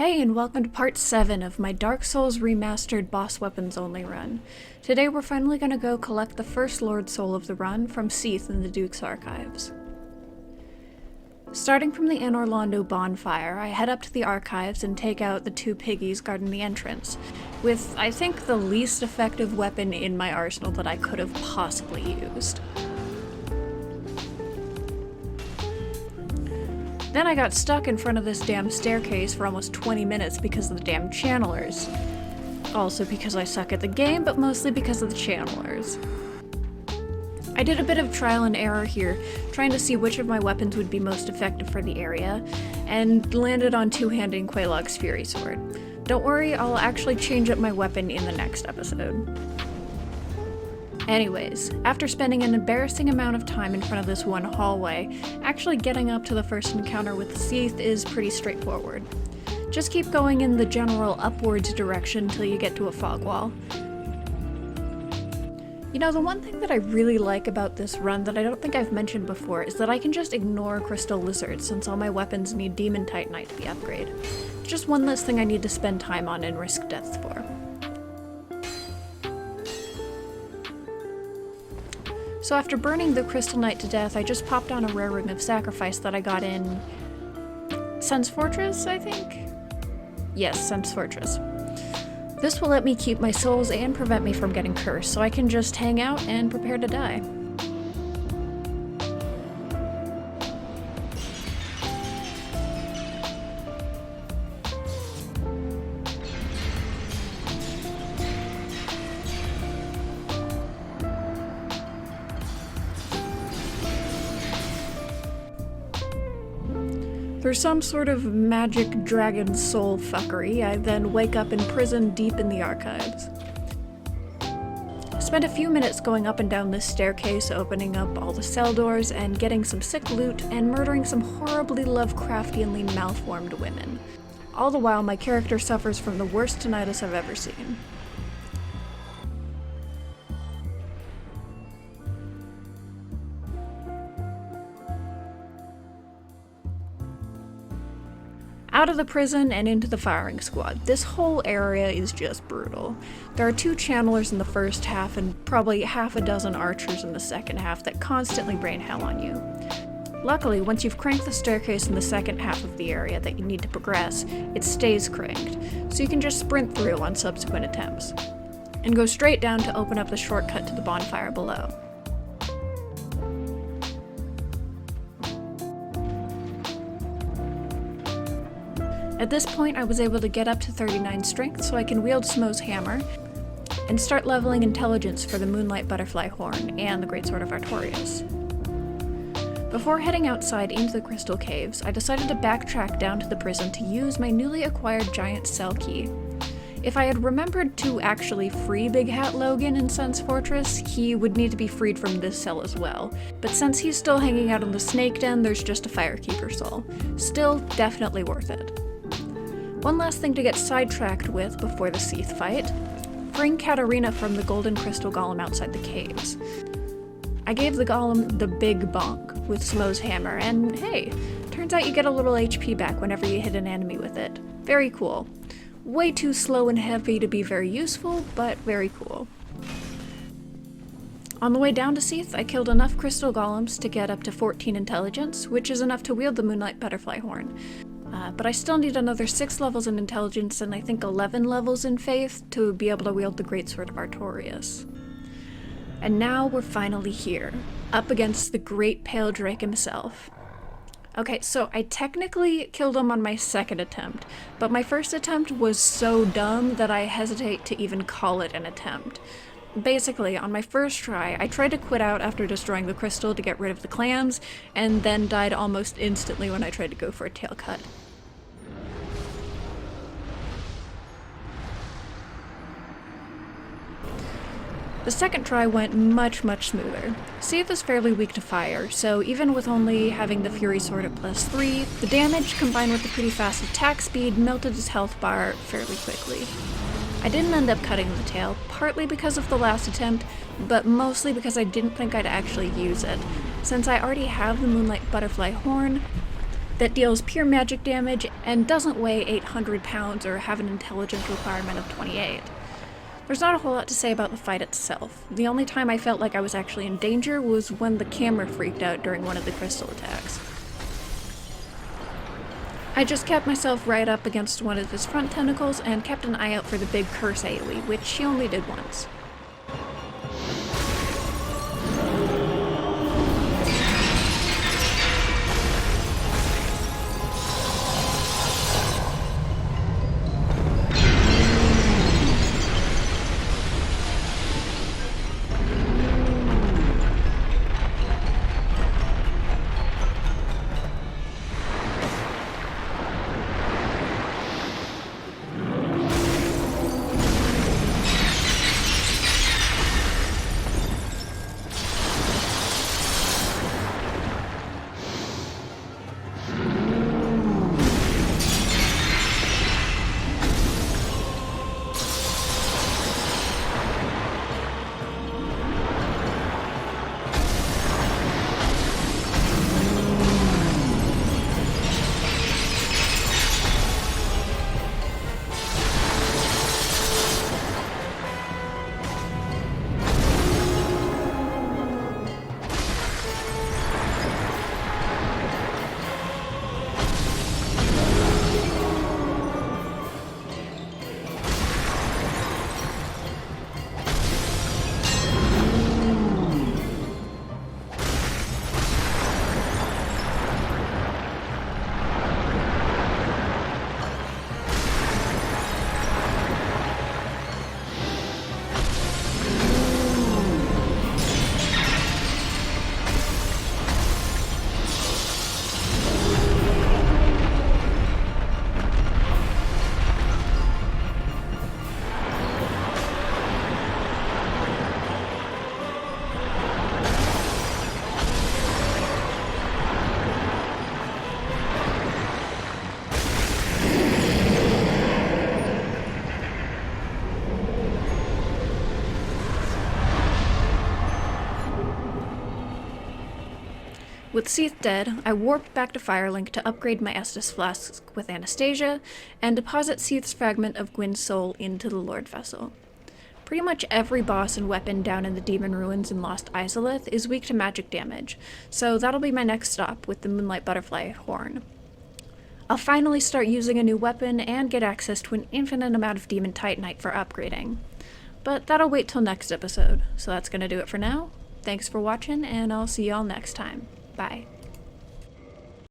Hey, and welcome to part 7 of my Dark Souls Remastered boss weapons only run. Today we're finally going to go collect the first Lord Soul of the run from Seath in the Duke's Archives. Starting from the Anne Orlando bonfire, I head up to the archives and take out the two piggies guarding the entrance, with, I think, the least effective weapon in my arsenal that I could have possibly used. Then I got stuck in front of this damn staircase for almost 20 minutes because of the damn channelers. Also because I suck at the game, but mostly because of the channelers. I did a bit of trial and error here, trying to see which of my weapons would be most effective for the area, and landed on two-handed Quelaag's Fury Sword. Don't worry, I'll actually change up my weapon in the next episode. Anyways, after spending an embarrassing amount of time in front of this one hallway, actually getting up to the first encounter with Seath is pretty straightforward. Just keep going in the general upwards direction till you get to a fog wall. You know, the one thing that I really like about this run that I don't think I've mentioned before is that I can just ignore Crystal Lizards since all my weapons need Demon Titanite to be upgraded. It's just one less thing I need to spend time on and risk death for. So after burning the Crystal Knight to death, I just popped on a rare Ring of Sacrifice that I got in Sun's Fortress, I think? Yes, Sun's Fortress. This will let me keep my souls and prevent me from getting cursed, so I can just hang out and prepare to die. Through some sort of magic dragon soul fuckery, I then wake up in prison deep in the archives. I spent a few minutes going up and down this staircase, opening up all the cell doors and getting some sick loot and murdering some horribly Lovecraftianly malformed women. All the while, my character suffers from the worst tinnitus I've ever seen. Out of the prison and into the firing squad. This whole area is just brutal. There are two channelers in the first half and probably half a dozen archers in the second half that constantly rain hell on you. Luckily, once you've cranked the staircase in the second half of the area that you need to progress, it stays cranked, so you can just sprint through on subsequent attempts, and go straight down to open up the shortcut to the bonfire below. At this point, I was able to get up to 39 strength so I can wield Smo's hammer and start leveling intelligence for the Moonlight Butterfly Horn and the Greatsword of Artorias. Before heading outside into the Crystal Caves, I decided to backtrack down to the prison to use my newly acquired giant cell key. If I had remembered to actually free Big Hat Logan in Sun's Fortress, he would need to be freed from this cell as well. But since he's still hanging out in the Snake Den, there's just a Firekeeper soul. Still, definitely worth it. One last thing to get sidetracked with before the Seath fight. Freeing Katarina from the golden crystal golem outside the caves. I gave the golem the big bonk with Smo's hammer, and hey, turns out you get a little HP back whenever you hit an enemy with it. Very cool. Way too slow and heavy to be very useful, but very cool. On the way down to Seath, I killed enough crystal golems to get up to 14 intelligence, which is enough to wield the Moonlight Butterfly Horn. But I still need another 6 levels in intelligence and I think 11 levels in faith to be able to wield the Greatsword of Artorias. And now we're finally here, up against the Great Pale Drake himself. Okay, so I technically killed him on my second attempt, but my first attempt was so dumb that I hesitate to even call it an attempt. Basically, on my first try, I tried to quit out after destroying the crystal to get rid of the clams, and then died almost instantly when I tried to go for a tail cut. The second try went much smoother. Seath is fairly weak to fire, so even with only having the Fury Sword at +3, the damage combined with the pretty fast attack speed melted his health bar fairly quickly. I didn't end up cutting the tail, partly because of the last attempt, but mostly because I didn't think I'd actually use it. Since I already have the Moonlight Butterfly Horn, that deals pure magic damage and doesn't weigh 800 pounds or have an intelligence requirement of 28. There's not a whole lot to say about the fight itself. The only time I felt like I was actually in danger was when the camera freaked out during one of the crystal attacks. I just kept myself right up against one of his front tentacles and kept an eye out for the big curse AoE, which he only did once. With Seath dead, I warped back to Firelink to upgrade my Estus flask with Anastasia, and deposit Seath's fragment of Gwyn's soul into the Lord Vessel. Pretty much every boss and weapon down in the Demon Ruins in Lost Izalith is weak to magic damage, so that'll be my next stop with the Moonlight Butterfly Horn. I'll finally start using a new weapon and get access to an infinite amount of Demon Titanite for upgrading. But that'll wait till next episode, so that's gonna do it for now. Thanks for watching, and I'll see y'all next time. Bye.